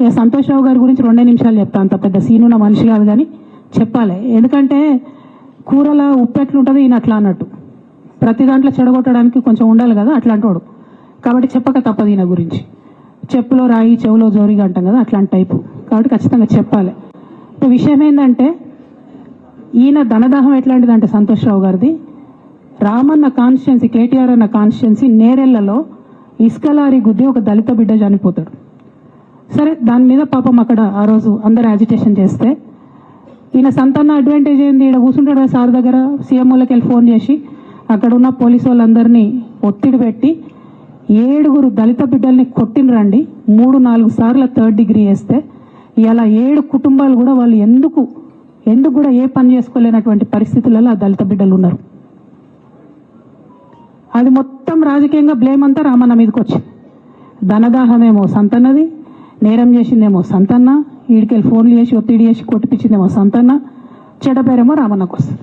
ఇక సంతోష్ రావు గారి గురించి 2 నిమిషాలు చెప్తాను. అంత పెద్ద సీనున్న మనిషి కాదు కానీ చెప్పాలి. ఎందుకంటే కూరల ఉప్పు ఎట్లుంటుంది ఈయన అట్లా అన్నట్టు, ప్రతి దాంట్లో చెడగొట్టడానికి కొంచెం ఉండాలి కదా అట్లాంటి వాడు. కాబట్టి చెప్పక తప్పదు ఈయన గురించి. చెప్పులో రాయి చెవులో జోరిగా అంటాం కదా అట్లాంటి టైపు. కాబట్టి ఖచ్చితంగా చెప్పాలి. విషయం ఏంటంటే ఈయన ధనదాహం ఎట్లాంటిదంటే సంతోష్ రావు గారిది, రామన్న కాన్స్టిట్యున్సీ, కేటీఆర్ అన్న కాన్స్టిట్యున్సీ నేరెళ్లలో ఇసుకలారి గుద్ది ఒక దళిత బిడ్డ చనిపోతాడు. సరే, దాని మీద పాపం అక్కడ ఆ రోజు అందరు యాజిటేషన్ చేస్తే ఈయన సంతాన అడ్వాంటేజ్ ఏంది, ఇక్కడ కూర్చుంటాడు కదా సార్ దగ్గర, సీఎంఓలకి వెళ్ళి ఫోన్ చేసి అక్కడ ఉన్న పోలీసు వాళ్ళందరినీ ఒత్తిడి పెట్టి 7 దళిత బిడ్డల్ని కొట్టినరండి. 3-4 సార్లు 3rd డిగ్రీ వేస్తే ఇలా 7 కుటుంబాలు కూడా వాళ్ళు ఎందుకు కూడా ఏ పని చేసుకోలేనటువంటి పరిస్థితులలో ఆ దళిత బిడ్డలు ఉన్నారు. అది మొత్తం రాజకీయంగా బ్లేమ్ అంతా రామన్న మీదకి వచ్చింది. ధనదాహమేమో సంతన్నది, నేరం చేసిందేమో సంతన్న, ఈడికెళ్ళి ఫోన్లు చేసి ఒత్తిడి చేసి కొట్టిపించిందేమో సంతన్న, చెడ్డ పేరేమో రామన్నకు వస్తుంది.